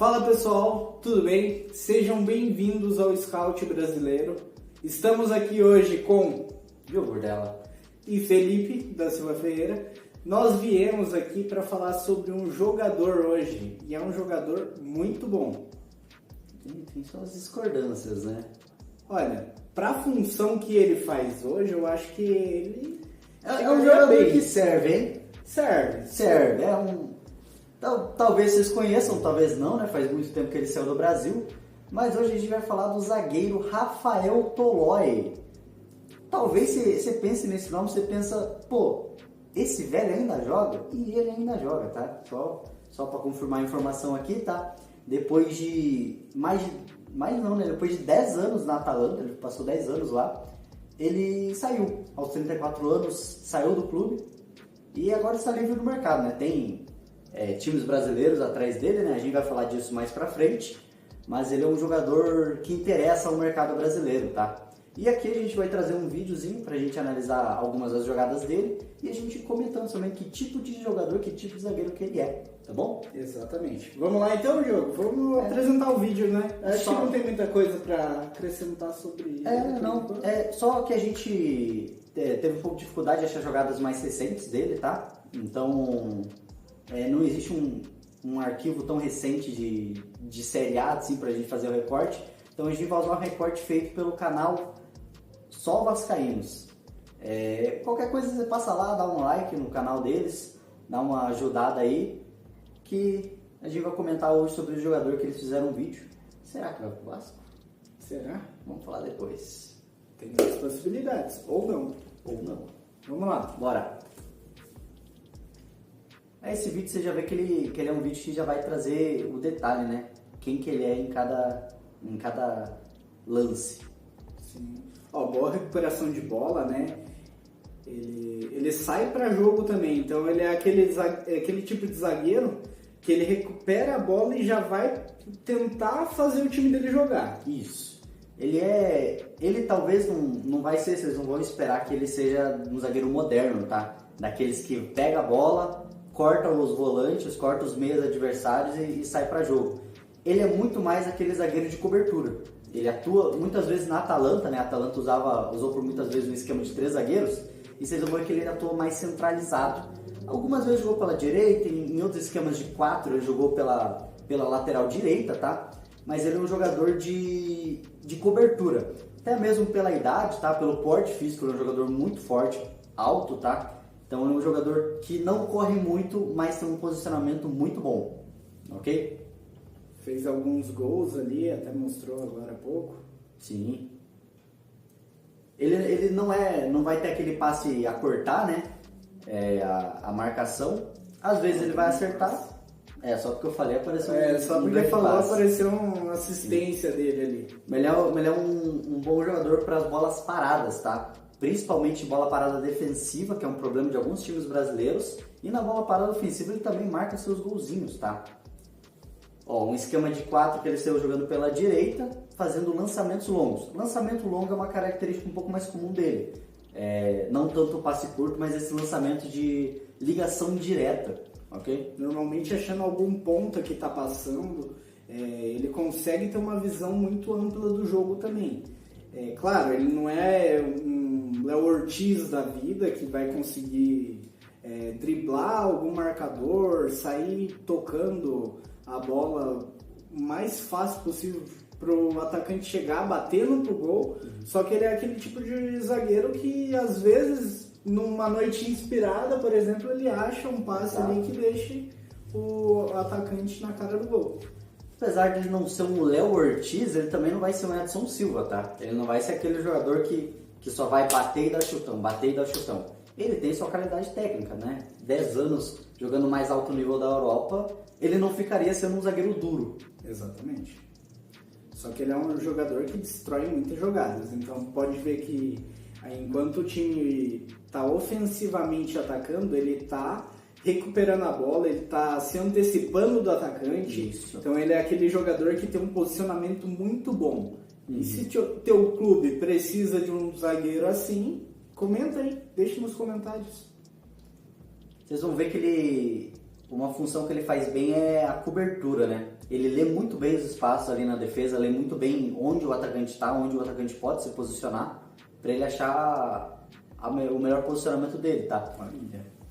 Fala pessoal, tudo bem? Sejam bem-vindos ao Scout Brasileiro. Estamos aqui hoje com Diogo Burdella e Felipe da Silva Ferreira. Nós viemos aqui para falar sobre um jogador hoje, e é um jogador muito bom. Tem só as discordâncias, né? Olha, para a função que ele faz hoje, eu acho que ele É um jogador bem. que serve, hein? Serve. É um... Talvez vocês conheçam, talvez não, né? Faz muito tempo que ele saiu do Brasil. Mas hoje a gente vai falar do zagueiro Rafael Toloi. Talvez você pense nesse nome, você pensa, pô, esse velho ainda joga? E ele ainda joga, tá? Só para confirmar a informação aqui, tá? Depois de depois de 10 anos na Atalanta, ele passou 10 anos lá, ele saiu aos 34 anos, saiu do clube e agora está livre no mercado, né? Tem times brasileiros atrás dele, né? A gente vai falar disso mais pra frente, mas ele é um jogador que interessa ao mercado brasileiro, tá? E aqui a gente vai trazer um videozinho pra gente analisar algumas das jogadas dele e a gente comentando também que tipo de jogador, que tipo de zagueiro que ele é, tá bom? Exatamente. Vamos lá então, Diogo. Vamos apresentar o vídeo, né? Acho que não tem muita coisa para acrescentar sobre isso. Só que a gente teve um pouco de dificuldade de achar jogadas mais recentes dele, tá? Então, não existe um arquivo tão recente de Série A, assim, pra gente fazer o recorte. Então a gente vai usar um recorte feito pelo canal Só Vascaínos. Qualquer coisa você passa lá, dá um like no canal deles, dá uma ajudada aí, que a gente vai comentar hoje sobre o jogador que eles fizeram um vídeo. Será que vai pro Vasco? Será? Vamos falar depois. Tem muitas possibilidades. Ou não. Vamos lá. Bora. Esse vídeo você já vê que ele é um vídeo que já vai trazer o detalhe, né? Quem que ele é em cada lance. Sim. Boa recuperação de bola, né? Ele sai para jogo também, então ele é aquele tipo de zagueiro que ele recupera a bola e já vai tentar fazer o time dele jogar. Isso. Ele talvez não vai ser, vocês não vão esperar que ele seja um zagueiro moderno, tá? Daqueles que pega a bola, corta os volantes, corta os meias adversários e sai para jogo. Ele é muito mais aquele zagueiro de cobertura. Ele atua muitas vezes na Atalanta, né? A Atalanta usou por muitas vezes um esquema de 3 zagueiros, e vocês vão ver que ele atua mais centralizado. Algumas vezes jogou pela direita, em outros esquemas de 4 ele jogou pela lateral direita, tá? Mas ele é um jogador de cobertura. Até mesmo pela idade, tá? Pelo porte físico, ele é um jogador muito forte, alto, tá? Então ele é um jogador que não corre muito, mas tem um posicionamento muito bom, ok? Fez alguns gols ali, até mostrou agora há pouco. Sim. Ele não vai ter aquele passe a cortar, né? A marcação. Às vezes ele vai acertar. Só porque eu falei apareceu só porque falou apareceu uma assistência dele ali. Ele é um bom jogador para as bolas paradas, tá? Principalmente bola parada defensiva, que é um problema de alguns times brasileiros. E na bola parada ofensiva ele também marca seus golzinhos, tá? Um esquema de 4 que ele saiu jogando pela direita, fazendo lançamentos longos. Lançamento longo é uma característica um pouco mais comum dele. Não tanto o passe curto, mas esse lançamento de ligação direta, ok? Normalmente achando algum ponta que está passando, ele consegue ter uma visão muito ampla do jogo também. Claro, ele não é um Léo Ortiz da vida que vai conseguir driblar algum marcador, sair tocando a bola o mais fácil possível pro atacante chegar, batendo pro gol. Só que ele é aquele tipo de zagueiro que às vezes, numa noite inspirada, por exemplo, ele acha um passe ali que deixe o atacante na cara do gol. Apesar de ele não ser um Léo Ortiz, ele também não vai ser um Edson Silva, tá? Ele não vai ser aquele jogador que só vai bater e dar chutão. Ele tem sua qualidade técnica, né? 10 anos jogando mais alto nível da Europa, ele não ficaria sendo um zagueiro duro. Exatamente. Só que ele é um jogador que destrói muitas jogadas. Então pode ver que enquanto o time está ofensivamente atacando, ele está recuperando a bola, ele está se antecipando do atacante. Isso. Então ele é aquele jogador que tem um posicionamento muito bom. E se teu clube precisa de um zagueiro assim, comenta aí, deixa nos comentários. Vocês vão ver que uma função que ele faz bem é a cobertura, né? Ele lê muito bem os espaços ali na defesa, lê muito bem onde o atacante está, onde o atacante pode se posicionar, para ele achar o melhor posicionamento dele, tá?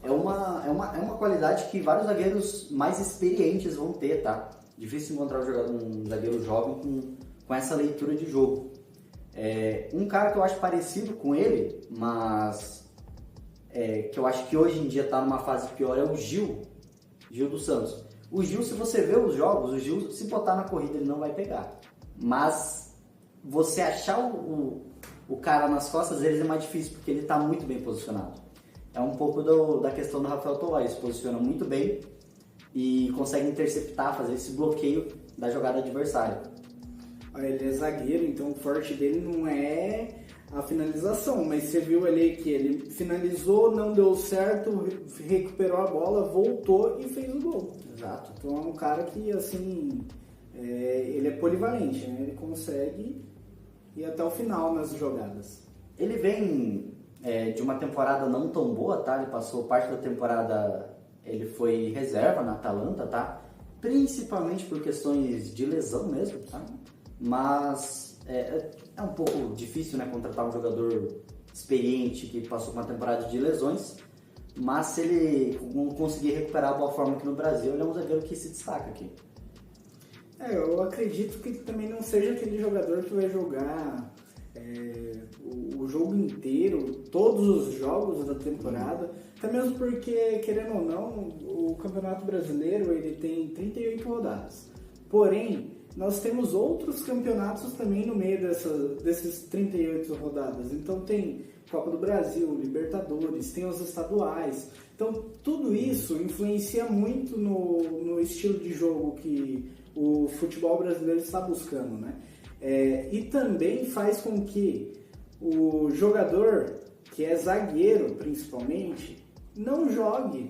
É uma qualidade que vários zagueiros mais experientes vão ter, tá? Difícil encontrar um zagueiro jovem com essa leitura de jogo. Um cara que eu acho parecido com ele, mas que eu acho que hoje em dia está numa fase pior, é o Gil dos Santos. O Gil, se você vê os jogos, o Gil, se botar na corrida, ele não vai pegar. Mas você achar o cara nas costas deles é mais difícil, porque ele está muito bem posicionado. É um pouco da questão do Rafael Tolói, ele se posiciona muito bem e consegue interceptar, fazer esse bloqueio da jogada adversária. Ele é zagueiro, então o forte dele não é a finalização, mas você viu ali que ele finalizou, não deu certo, recuperou a bola, voltou e fez o gol. Exato. Então é um cara que, assim, ele é polivalente, né? Ele consegue ir até o final nas jogadas. Ele vem de uma temporada não tão boa, tá? Ele passou parte da temporada, ele foi reserva na Atalanta, tá? Principalmente por questões de lesão mesmo, tá? Mas é um pouco difícil, né, contratar um jogador experiente que passou uma temporada de lesões, mas se ele conseguir recuperar a boa forma aqui no Brasil, ele é um zagueiro que se destaca aqui. Eu acredito que também não seja aquele jogador que vai jogar o jogo inteiro, todos os jogos da temporada, até mesmo porque, querendo ou não, o Campeonato Brasileiro ele tem 38 rodadas. Porém, nós temos outros campeonatos também no meio desses 38 rodadas. Então tem Copa do Brasil, Libertadores, tem os estaduais. Então tudo isso influencia muito no estilo de jogo que o futebol brasileiro está buscando, né? E também faz com que o jogador, que é zagueiro principalmente, não jogue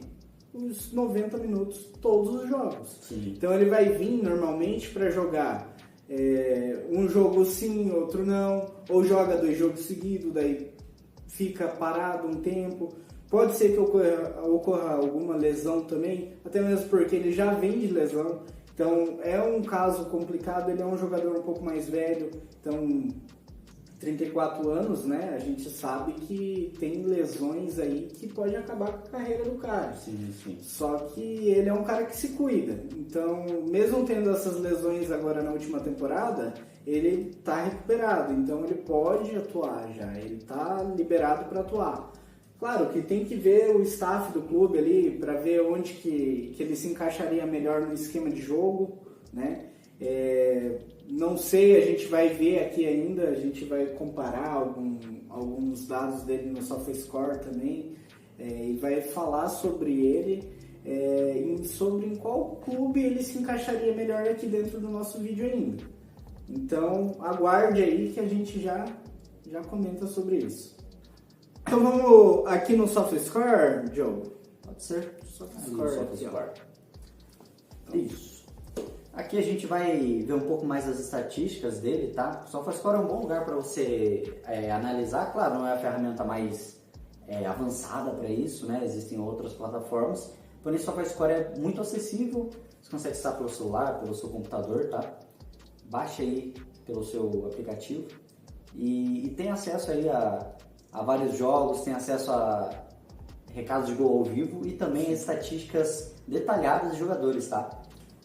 os 90 minutos todos os jogos. Sim. Então ele vai vir normalmente para jogar um jogo sim, outro não, ou joga 2 jogos seguidos, daí fica parado um tempo. Pode ser que ocorra alguma lesão também, até mesmo porque ele já vem de lesão. Então é um caso complicado, ele é um jogador um pouco mais velho, então 34 anos, né? A gente sabe que tem lesões aí que pode acabar com a carreira do cara. Sim, sim. Só que ele é um cara que se cuida. Então, mesmo tendo essas lesões agora na última temporada, ele está recuperado. Então, ele pode atuar já. Ele está liberado para atuar. Claro que tem que ver o staff do clube ali para ver onde que ele se encaixaria melhor no esquema de jogo, né? Não sei, a gente vai ver aqui ainda, a gente vai comparar alguns dados dele no SofaScore também, e vai falar sobre ele, sobre em qual clube ele se encaixaria melhor aqui dentro do nosso vídeo ainda. Então aguarde aí que a gente já comenta sobre isso. Então vamos aqui no SofaScore, Joe? Pode ser. SofaScore. Isso. Aqui a gente vai ver um pouco mais das estatísticas dele, tá? O SofaScore é um bom lugar para você analisar. Claro, não é a ferramenta mais avançada para isso, né? Existem outras plataformas. Porém, o SofaScore é muito acessível. Você consegue estar pelo celular, pelo seu computador, tá? Baixa aí pelo seu aplicativo e tem acesso aí a vários jogos, tem acesso a recados de gol ao vivo e também a estatísticas detalhadas de jogadores, tá?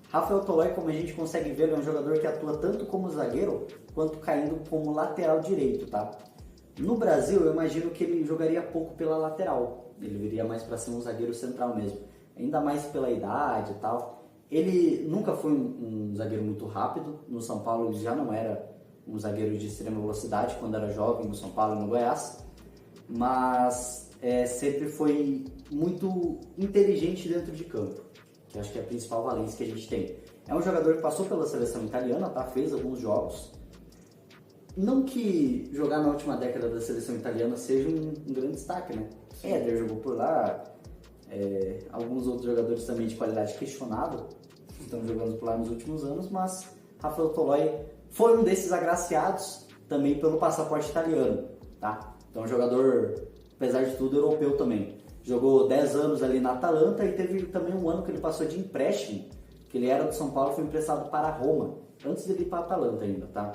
Rafael Tolói, como a gente consegue ver, ele é um jogador que atua tanto como zagueiro quanto caindo como lateral direito, tá? No Brasil, eu imagino que ele jogaria pouco pela lateral, ele viria mais para ser um zagueiro central mesmo, ainda mais pela idade e tal. Ele nunca foi um zagueiro muito rápido, no São Paulo ele já não era um zagueiro de extrema velocidade quando era jovem no São Paulo e no Goiás, mas sempre foi muito inteligente dentro de campo, que acho que é a principal valência que a gente tem. É um jogador que passou pela seleção italiana, tá? Fez alguns jogos. Não que jogar na última década da seleção italiana seja um grande destaque, né? Éder jogou por lá, alguns outros jogadores também de qualidade questionável estão jogando por lá nos últimos anos, mas Rafael Tolói foi um desses agraciados também pelo passaporte italiano, tá? Então é um jogador, apesar de tudo, europeu também. jogou 10 anos ali na Atalanta e teve também um ano que ele passou de empréstimo, que ele era do São Paulo e foi emprestado para a Roma, antes dele ir para a Atalanta ainda, tá?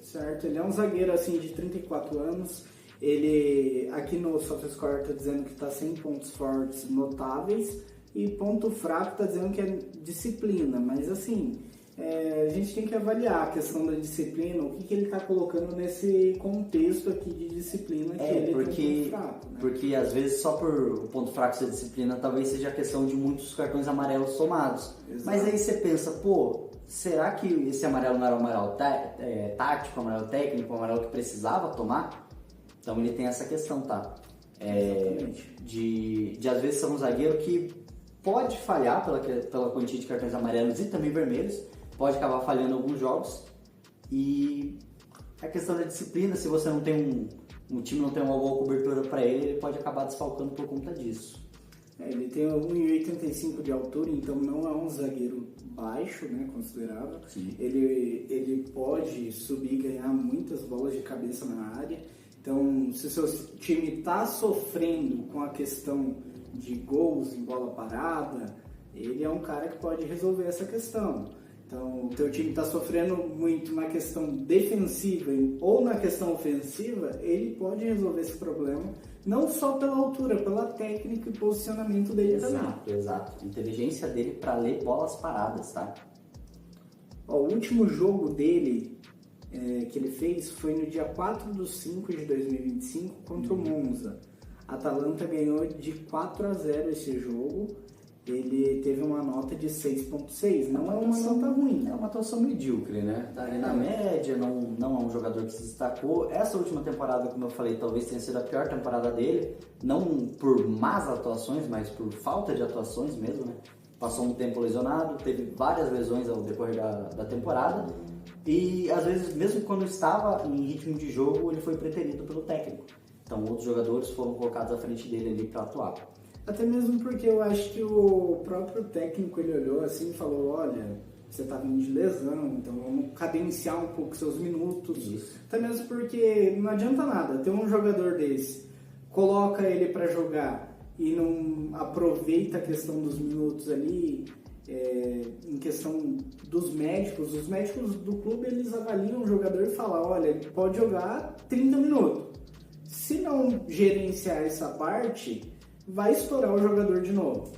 Certo, ele é um zagueiro assim de 34 anos. Ele, aqui no SofaScore está dizendo que está sem pontos fortes notáveis e ponto fraco está dizendo que é disciplina, mas assim, a gente tem que avaliar a questão da disciplina, o que ele está colocando nesse contexto aqui de disciplina que ele tem um ponto fraco. Né? Porque às vezes só por o ponto fraco ser disciplina talvez seja a questão de muitos cartões amarelos somados. Exato. Mas aí você pensa, pô, será que esse amarelo não era um amarelo tático, um amarelo técnico, um amarelo que precisava tomar? Então ele tem essa questão, tá? De às vezes ser um zagueiro que pode falhar pela quantia de cartões amarelos e também vermelhos, pode acabar falhando em alguns jogos. E a questão da disciplina, se você não tem um time não tem uma boa cobertura para ele pode acabar desfalcando por conta disso. Ele tem 1,85 de altura, então não é um zagueiro baixo, né, considerável. Sim. Ele pode subir e ganhar muitas bolas de cabeça na área. Então, se o seu time está sofrendo com a questão de gols em bola parada, ele é um cara que pode resolver essa questão. Então, o teu time está sofrendo muito na questão defensiva ou na questão ofensiva, ele pode resolver esse problema, não só pela altura, pela técnica e posicionamento dele também. Exato. A inteligência dele para ler bolas paradas, tá? O último jogo dele que ele fez foi no dia 4/5 de 2025 contra o Monza. A Atalanta ganhou de 4-0 esse jogo. Ele teve uma nota de 6.6, não é uma nota ruim. É uma atuação medíocre, né? Tá ali na média, não é um jogador que se destacou. Essa última temporada, como eu falei, talvez tenha sido a pior temporada dele, não por más atuações, mas por falta de atuações mesmo, né? Passou um tempo lesionado, teve várias lesões ao decorrer da temporada e às vezes, mesmo quando estava em ritmo de jogo, ele foi preterido pelo técnico. Então outros jogadores foram colocados à frente dele ali para atuar. Até mesmo porque eu acho que o próprio técnico ele olhou assim e falou, olha, você tá vindo de lesão, então vamos cadenciar um pouco seus minutos. Isso. Até mesmo porque não adianta nada ter um jogador desse, coloca ele para jogar e não aproveita a questão dos minutos ali, em questão dos médicos. Os médicos do clube eles avaliam o jogador e falam, olha, ele pode jogar 30 minutos. Se não gerenciar essa parte, vai estourar o jogador de novo.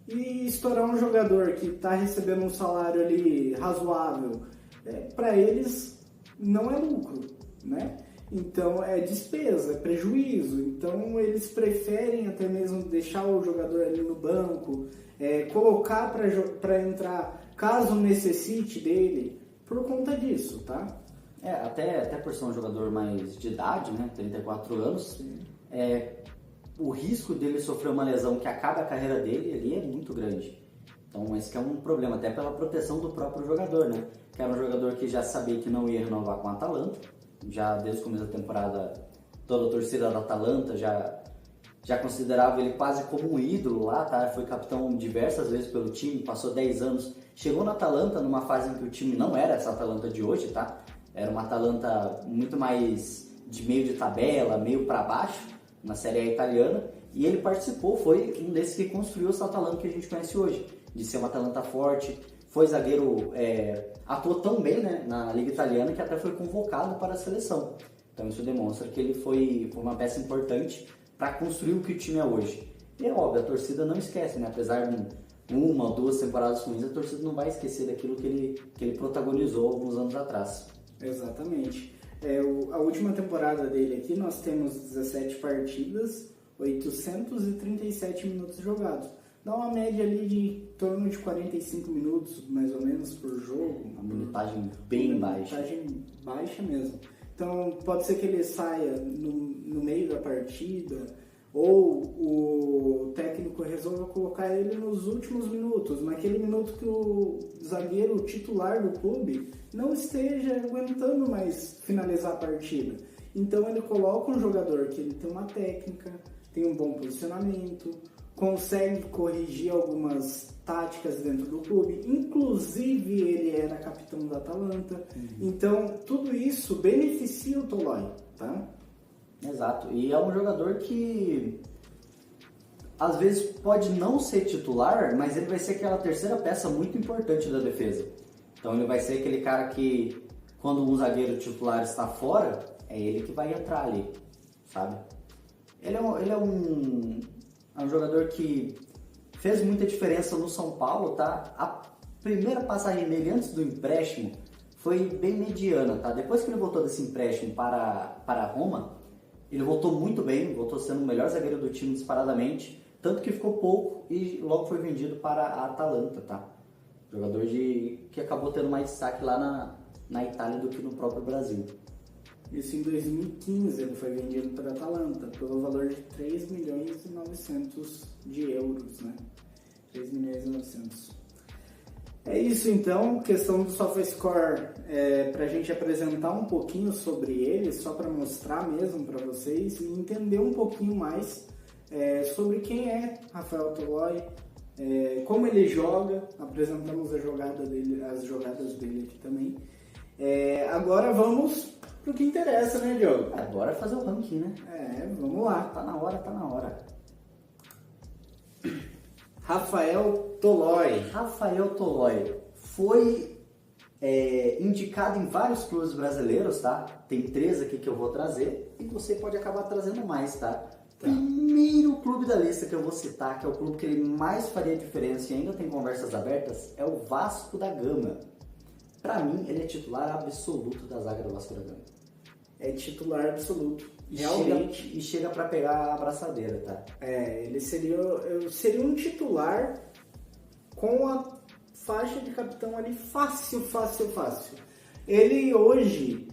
E estourar um jogador que está recebendo um salário ali razoável, para eles não é lucro, né? Então é despesa, é prejuízo. Então eles preferem até mesmo deixar o jogador ali no banco, colocar para entrar caso necessite dele, por conta disso, tá? Até por ser um jogador mais de idade, né? 34 anos, o risco dele sofrer uma lesão que acaba a carreira dele ali é muito grande. Então esse que é um problema, até pela proteção do próprio jogador, né? Que era um jogador que já sabia que não ia renovar com a Atalanta, já desde o começo da temporada toda a torcida da Atalanta já considerava ele quase como um ídolo lá, tá? Foi capitão diversas vezes pelo time, passou 10 anos, chegou na Atalanta numa fase em que o time não era essa Atalanta de hoje, tá? Era uma Atalanta muito mais de meio de tabela, meio para baixo, na Série A italiana, e ele participou, foi um desses que construiu essa Atalanta que a gente conhece hoje, de ser uma Atalanta forte, foi zagueiro, atuou tão bem, né, na Liga Italiana que até foi convocado para a seleção. Então isso demonstra que ele foi uma peça importante para construir o que o time é hoje. E é óbvio, a torcida não esquece, né, apesar de uma ou duas temporadas ruins, a torcida não vai esquecer daquilo que ele protagonizou alguns anos atrás. Exatamente. A última temporada dele aqui, nós temos 17 partidas, 837 minutos jogados. Dá uma média ali de em torno de 45 minutos, mais ou menos, por jogo. Uma minutagem bem baixa. Uma minutagem baixa mesmo. Então, pode ser que ele saia no meio da partida, ou o técnico resolva colocar ele nos últimos minutos, naquele minuto que o zagueiro titular do clube não esteja aguentando mais finalizar a partida. Então ele coloca um jogador que ele tem uma técnica, tem um bom posicionamento, consegue corrigir algumas táticas dentro do clube, inclusive ele era capitão da Atalanta. Então tudo isso beneficia o Tolói, tá? Exato, e é um jogador que às vezes pode não ser titular, mas ele vai ser aquela terceira peça muito importante da defesa. Então ele vai ser aquele cara que, quando um zagueiro titular está fora, é ele que vai entrar ali, sabe? Ele é um jogador que fez muita diferença no São Paulo, tá? A primeira passagem dele antes do empréstimo foi bem mediana, tá? Depois que ele voltou desse empréstimo para Roma, ele voltou muito bem, voltou sendo o melhor zagueiro do time disparadamente, tanto que ficou pouco e logo foi vendido para a Atalanta, tá? Jogador que acabou tendo mais destaque lá na Itália do que no próprio Brasil. Isso em 2015 ele foi vendido para a Atalanta pelo valor de 3 milhões e 900 de euros, né? 3 milhões e 900. É isso então, questão do SofaScore, para a gente apresentar um pouquinho sobre ele, só para mostrar mesmo para vocês e entender um pouquinho mais sobre quem é Rafael Toloi, como ele joga, apresentamos as jogadas dele aqui também. Agora vamos pro que interessa, né, Diogo? Agora é fazer o ranking, né? Vamos lá. Tá na hora. Rafael Toloi. Rafael Toloi foi indicado em vários clubes brasileiros, tá? Tem 3 aqui que eu vou trazer e você pode acabar trazendo mais, tá? Primeiro clube da lista que eu vou citar, que é o clube que ele mais faria diferença e ainda tem conversas abertas, é o Vasco da Gama. Pra mim, ele é titular absoluto da zaga do Vasco da Gama. É titular absoluto. Realmente. E chega pra pegar a abraçadeira, tá? Ele seria um titular com a faixa de capitão ali fácil. Ele hoje,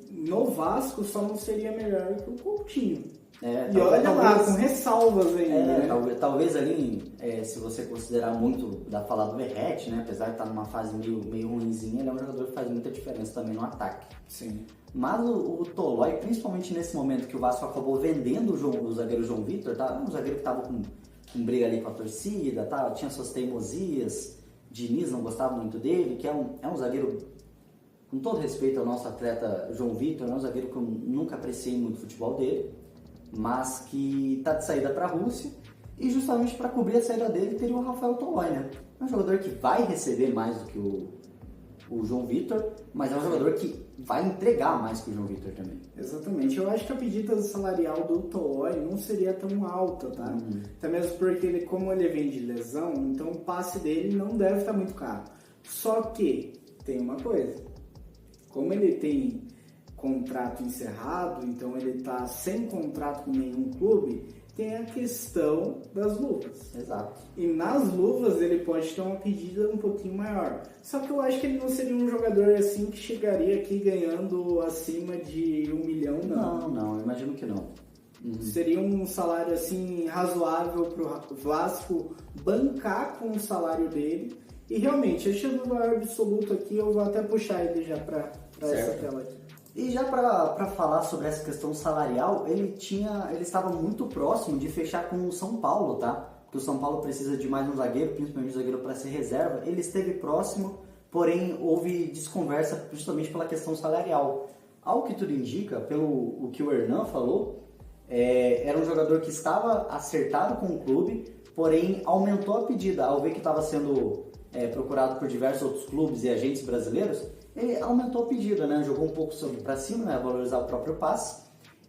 no Vasco, só não seria melhor que o Coutinho. E olha lá, com ressalvas ainda. Né? Talvez ali, se você considerar muito da fala do Verratti, né? Apesar de estar numa fase meio ruinzinha, ele é um jogador que faz muita diferença também no ataque. Sim. Mas o Toloi, principalmente nesse momento que o Vasco acabou vendendo o zagueiro João Vitor, tá? Um zagueiro que estava com briga ali com a torcida, tá? Tinha suas teimosias, Diniz não gostava muito dele, que é um zagueiro, com todo respeito ao nosso atleta João Vitor, é um zagueiro que eu nunca apreciei muito o futebol dele, mas que está de saída para a Rússia, e justamente para cobrir a saída dele teria o Rafael Toloi, né? É um jogador que vai receber mais do que o João Vitor, mas é um jogador que vai entregar mais que o João Vitor também. Exatamente. Eu acho que a pedida salarial do Toloi não seria tão alta, tá? Até mesmo porque como ele vem de lesão, então o passe dele não deve estar muito caro. Só que tem uma coisa, como ele tem contrato encerrado, então ele está sem contrato com nenhum clube, tem a questão das luvas. Exato. E nas luvas ele pode ter uma pedida um pouquinho maior. Só que eu acho que ele não seria um jogador assim que chegaria aqui ganhando acima de 1 milhão, não. Não, eu imagino que não. Seria um salário assim razoável para o Vasco bancar com o salário dele. E realmente, achando o valor absoluto aqui, eu vou até puxar ele já para essa tela aqui. E já para falar sobre essa questão salarial, ele estava muito próximo de fechar com o São Paulo, tá? Porque o São Paulo precisa de mais um zagueiro, principalmente um zagueiro para ser reserva. Ele esteve próximo, porém houve desconversa justamente pela questão salarial. Ao que tudo indica, pelo o que o Hernan falou, era um jogador que estava acertado com o clube, porém aumentou a pedida ao ver que estava sendo procurado por diversos outros clubes e agentes brasileiros. Ele aumentou a pedida, né? Jogou um pouco para cima, né? Valorizar o próprio passe,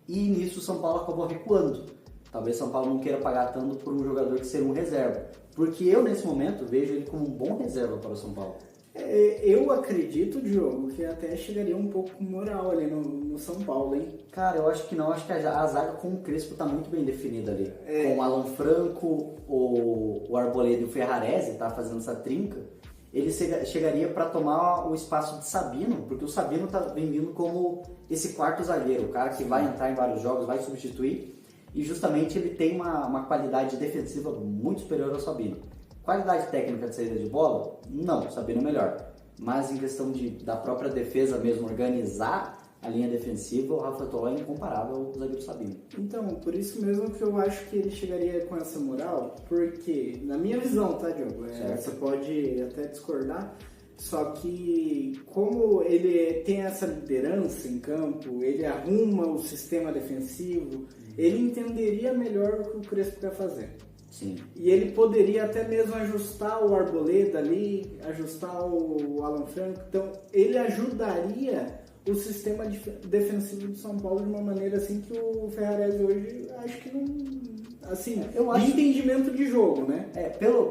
e nisso o São Paulo acabou recuando. Talvez o São Paulo não queira pagar tanto por um jogador que seria um reserva, porque eu nesse momento vejo ele como um bom reserva para o São Paulo. Eu acredito, Diogo, que até chegaria um pouco com moral ali no São Paulo, hein? Cara, eu acho que não, acho que a zaga com o Crespo tá muito bem definida ali. Com o Alan Franco, o Arboleda e o Ferrarese, tá fazendo essa trinca. Ele chegaria para tomar o espaço de Sabino, porque o Sabino vem vindo como esse quarto zagueiro, o cara que vai entrar em vários jogos, vai substituir, e justamente ele tem uma qualidade defensiva muito superior ao Sabino. Qualidade técnica de saída de bola? Não, o Sabino é melhor. Mas em questão da própria defesa mesmo, organizar a linha defensiva, o Rafa Toloi é incomparável ao zagueiro Sabino. Então, por isso mesmo que eu acho que ele chegaria com essa moral, porque, na minha visão, tá, Diogo? Você pode até discordar, só que como ele tem essa liderança em campo, ele arruma o sistema defensivo, ele entenderia melhor o que o Crespo quer fazer. Sim. E ele poderia até mesmo ajustar o Arboleda ali, ajustar o Alan Franco. Então, ele ajudaria o sistema defensivo do São Paulo de uma maneira assim que o Ferrarese hoje, acho que não... Assim, de entendimento de jogo, né? Pelo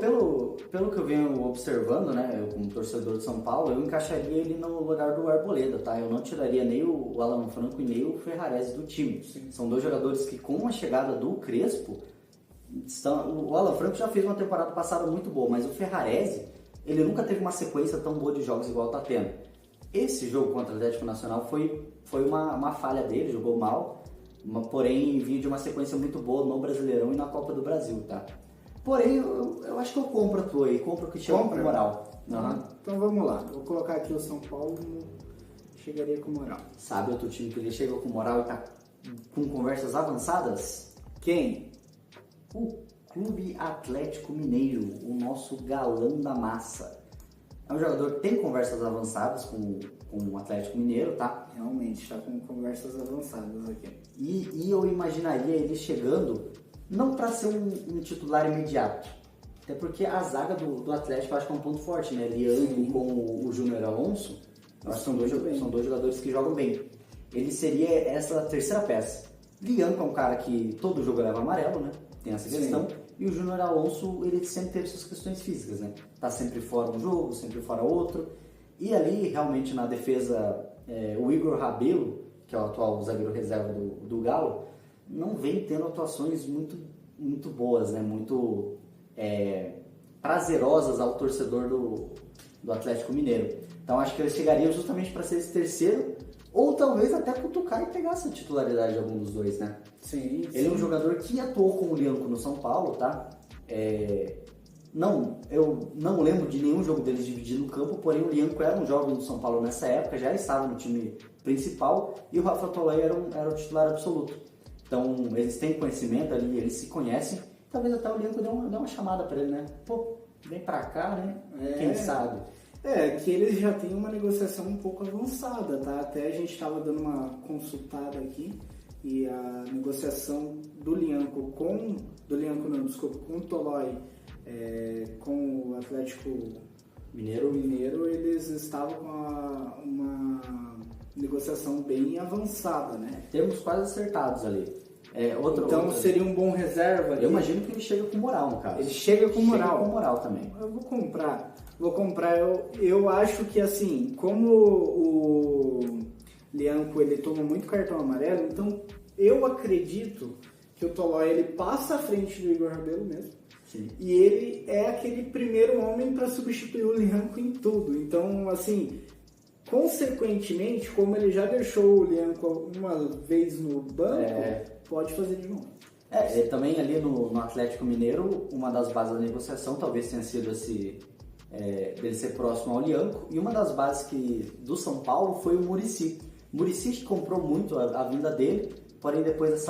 que eu venho observando, né, eu como torcedor de São Paulo, eu encaixaria ele no lugar do Arboleda, tá? Eu não tiraria nem o Alan Franco e nem o Ferrarese do time. Sim. São dois jogadores que, com a chegada do Crespo, o Alan Franco já fez uma temporada passada muito boa, mas o Ferrarese, ele nunca teve uma sequência tão boa de jogos igual tá tendo. Esse jogo contra o Atlético Nacional foi uma falha dele, jogou mal, porém vinha de uma sequência muito boa no Brasileirão e na Copa do Brasil, tá? Porém, eu acho que eu compro a tua aí, compro o que chega com moral. Uhum. Então vamos lá, vou colocar aqui o São Paulo, chegaria com moral. Sabe outro time que ele chega com moral e tá com conversas avançadas? Quem? O Clube Atlético Mineiro, o nosso galã da massa. É um jogador que tem conversas avançadas com o Atlético Mineiro, tá? Realmente, está com conversas avançadas aqui. E eu imaginaria ele chegando, não para ser um titular imediato, até porque a zaga do Atlético eu acho que é um ponto forte, né? Lianco com o Júnior Alonso, eu acho que são dois jogadores que jogam bem. Ele seria essa terceira peça. Lianco é um cara que todo jogo leva amarelo, né? Tem essa questão. Sim. E o Júnior Alonso, ele sempre teve suas questões físicas, né? Tá sempre fora um jogo, sempre fora outro. E ali, realmente, na defesa, o Igor Rabelo, que é o atual zagueiro reserva do Galo, não vem tendo atuações muito, muito boas, né? Muito prazerosas ao torcedor do Atlético Mineiro. Então, acho que ele chegaria justamente para ser esse terceiro, ou talvez até cutucar e pegar essa titularidade de algum dos dois, né? Sim. Ele é um jogador que atuou com o Lianco no São Paulo, tá? Eu não lembro de nenhum jogo deles dividido no campo, porém o Lianco era um jovem do São Paulo nessa época, já estava no time principal, e o Rafa Tolói era o titular absoluto. Então, eles têm conhecimento ali, eles se conhecem. Talvez até o Lianco dê uma chamada para ele, né? Pô, vem pra cá, né? Quem sabe? Que eles já têm uma negociação um pouco avançada, tá? Até a gente estava dando uma consultada aqui e a negociação do Lianco com o Tolói com o Atlético Mineiro, eles estavam com uma negociação bem avançada, né? Temos quase acertados ali. Então seria um bom reserva. Eu imagino que ele chega com moral, no caso. Ele chega com moral. Chega com moral também. Eu vou comprar. Eu acho que assim, como o Lianco ele toma muito cartão amarelo, então eu acredito que o Tolói ele passa à frente do Igor Rabelo mesmo. Sim. E ele é aquele primeiro homem para substituir o Lianco em tudo. Então, assim, consequentemente, como ele já deixou o Lianco uma vez no banco, pode fazer de novo. Também ali no Atlético Mineiro, uma das bases da negociação talvez tenha sido dele ser próximo ao Lianco, e uma das bases do São Paulo foi o Muricy. O Muricy que comprou muito a vinda dele, porém depois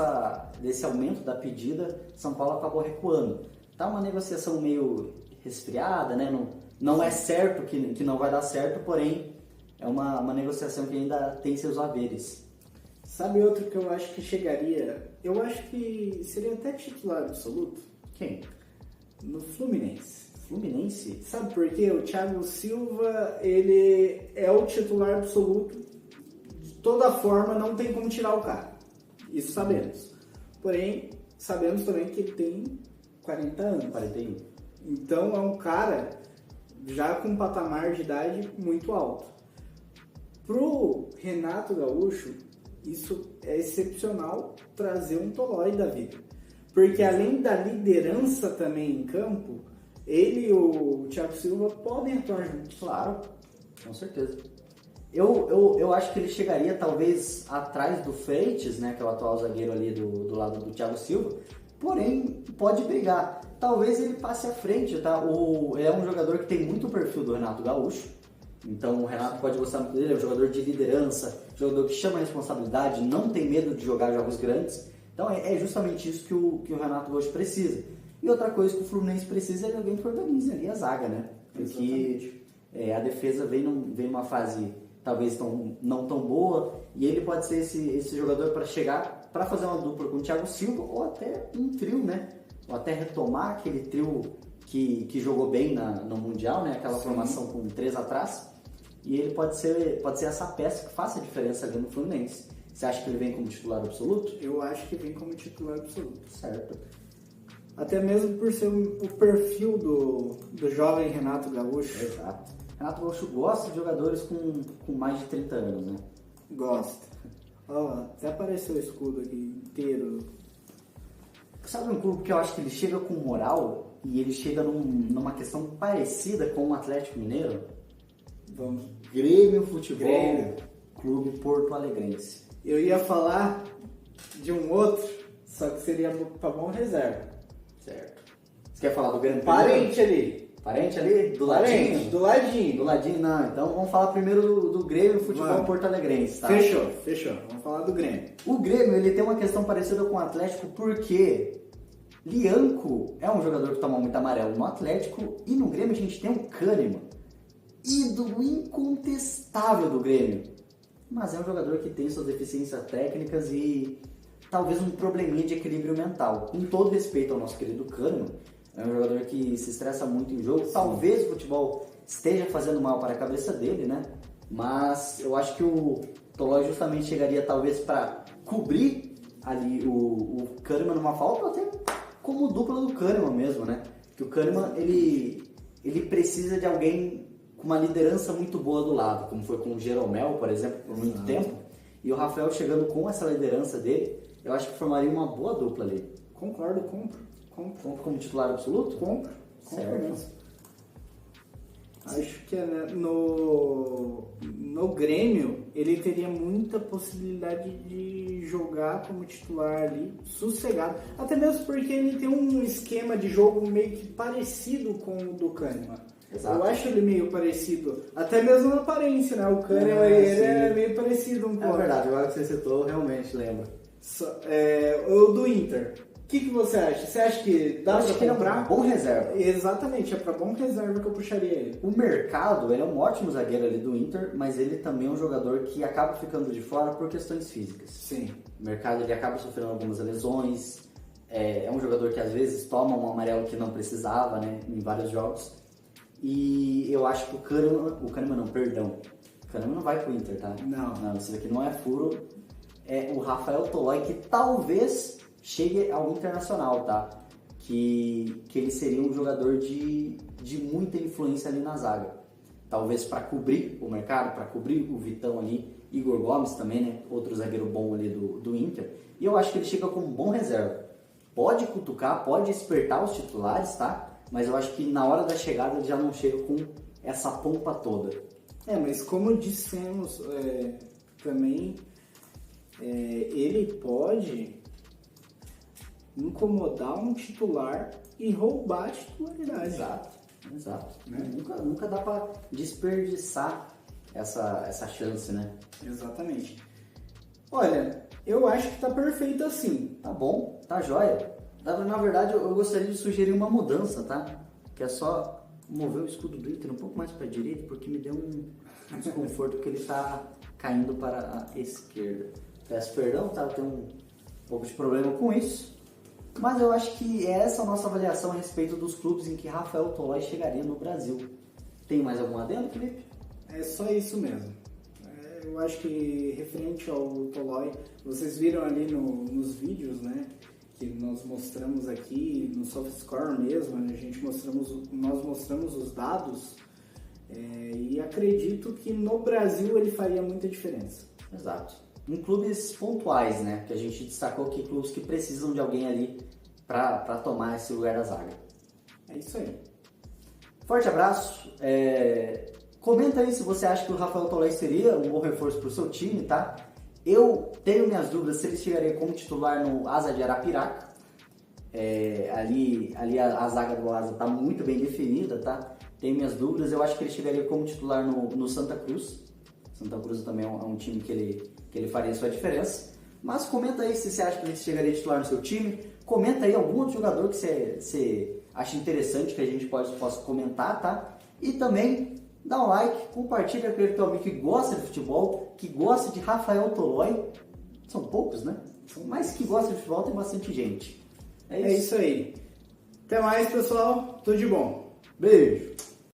desse aumento da pedida, São Paulo acabou recuando. Tá uma negociação meio resfriada, né? Não é certo que não vai dar certo, porém é uma negociação que ainda tem seus haveres. Sabe outro que eu acho que chegaria? Eu acho que seria até titular absoluto. Quem? No Fluminense. Fluminense? Sabe por quê? O Thiago Silva, ele é o titular absoluto. De toda forma, não tem como tirar o cara. Isso sabemos. Porém, sabemos também que ele tem 40 anos. 41. Então, é um cara já com um patamar de idade muito alto. Pro Renato Gaúcho, isso é excepcional trazer um Tolói da vida. Porque além da liderança também em campo, ele e o Thiago Silva podem atuar juntos. Claro, com certeza. Eu acho que ele chegaria talvez atrás do Freitas, né, que é o atual zagueiro ali do lado do Thiago Silva, porém pode brigar. Talvez ele passe à frente, tá? É um jogador que tem muito perfil do Renato Gaúcho, então o Renato pode gostar muito dele, é um jogador de liderança, jogador que chama a responsabilidade, não tem medo de jogar jogos grandes. Então é justamente isso que o Renato Gaúcho precisa. E outra coisa que o Fluminense precisa é de alguém que organize ali a zaga, né? Porque a defesa vem numa fase talvez não tão boa, e ele pode ser esse jogador para chegar, para fazer uma dupla com o Thiago Silva, ou até um trio, né? Ou até retomar aquele trio que jogou bem no Mundial, né? Aquela formação com 3 atrás, e ele pode ser essa peça que faça a diferença ali no Fluminense. Você acha que ele vem como titular absoluto? Eu acho que vem como titular absoluto. Certo. Até mesmo por ser o perfil do jovem Renato Gaúcho. Exato. Renato Gaúcho gosta de jogadores com mais de 30 anos, né? Gosta. Ó, até apareceu o escudo aqui inteiro. Sabe um clube que eu acho que ele chega com moral e ele chega numa questão parecida com o Atlético Mineiro? Vamos. Grêmio Futebol Grêmio. Clube Porto Alegrense. Eu ia falar de um outro, só que seria para bom reserva. Certo. Você quer falar do Grêmio? Parente ali. Parente ali? Do Parente, ladinho? do ladinho. Do ladinho, não. Então vamos falar primeiro do Grêmio Futebol Vamos. Porto Alegrense, tá? Fechou. Vamos falar do Grêmio. O Grêmio, ele tem uma questão parecida com o Atlético porque Lianco é um jogador que toma muito amarelo no Atlético e no Grêmio a gente tem um Kahneman, ídolo incontestável do Grêmio. Mas é um jogador que tem suas deficiências técnicas e talvez um probleminha de equilíbrio mental. Com todo respeito ao nosso querido Kahneman, é um jogador que se estressa muito em jogo. Talvez o futebol esteja fazendo mal para a cabeça dele, né? Mas eu acho que o Tolói justamente chegaria talvez para cobrir ali o Kahneman numa falta, ou até como dupla do Kahneman mesmo, né? Que o Kahneman, ele precisa de alguém com uma liderança muito boa do lado, como foi com o Jeromel, por exemplo, por muito tempo. E o Rafael chegando com essa liderança dele, eu acho que formaria uma boa dupla ali. Concordo, compro. Compro como titular absoluto? Compro Certo. mesmo. Acho que no Grêmio ele teria muita possibilidade de jogar como titular ali, sossegado. Até mesmo porque ele tem um esquema de jogo meio que parecido com o do Kahneman. Exato. Eu acho ele meio parecido, até mesmo na aparência, né? O Kahneman ele é meio parecido um pouco. É verdade, agora que você citou, realmente lembro. O do Inter. O que você acha? Você acha que dá pra comprar? Bom reserva. Exatamente, é pra bom reserva que eu puxaria ele. O Mercado, ele é um ótimo zagueiro ali do Inter, mas ele também é um jogador que acaba ficando de fora por questões físicas. Sim. O Mercado, ele acaba sofrendo algumas lesões, é um jogador que às vezes toma um amarelo que não precisava, né, em vários jogos. E eu acho que o Kahneman não vai pro Inter, tá? Não, isso daqui não é furo. É o Rafael Tolói que talvez chegue ao Internacional, tá? Que ele seria um jogador de muita influência ali na zaga. Talvez para cobrir o Mercado, para cobrir o Vitão ali, Igor Gomes também, né? Outro zagueiro bom ali do Inter. E eu acho que ele chega como bom reserva. Pode cutucar, pode espertar os titulares, tá? Mas eu acho que na hora da chegada ele já não chega com essa pompa toda. Mas como dissemos também, ele pode incomodar um titular e roubar a titularidade. Exato. Né? Nunca dá pra desperdiçar essa chance, né? Exatamente. Olha, eu acho que tá perfeito assim. Tá bom, tá jóia. Na verdade, eu gostaria de sugerir uma mudança, tá? Que é só mover o escudo do Inter um pouco mais para a direita, porque me deu um desconforto, porque ele tá caindo para a esquerda. Peço perdão, tá? Eu tenho um pouco de problema com isso. Mas eu acho que essa é a nossa avaliação a respeito dos clubes em que Rafael Tolói chegaria no Brasil. Tem mais algum adendo, Felipe? É só isso mesmo. Eu acho que referente ao Tolói, vocês viram ali nos vídeos, né? Que nós mostramos aqui no SofaScore mesmo, né, nós mostramos os dados e acredito que no Brasil ele faria muita diferença. Exato. Em clubes pontuais, né, que a gente destacou aqui, clubes que precisam de alguém ali para tomar esse lugar da zaga. É isso aí. Forte abraço. Comenta aí se você acha que o Rafael Tolói seria um bom reforço para o seu time, tá? Eu tenho minhas dúvidas se ele chegaria como titular no Asa de Arapiraca. Ali a zaga do Asa está muito bem definida, tá? Tenho minhas dúvidas. Eu acho que ele chegaria como titular no Santa Cruz. Santa Cruz também é um time que ele faria sua diferença. Mas comenta aí se você acha que ele chegaria titular no seu time. Comenta aí algum outro jogador que você acha interessante que a gente possa comentar, tá? E também dá um like, compartilha com ele teu amigo que gosta de futebol, que gosta de Rafael Tolói. São poucos, né? Mas que gosta de futebol tem bastante gente. É isso aí. Até mais, pessoal. Tudo de bom. Beijo.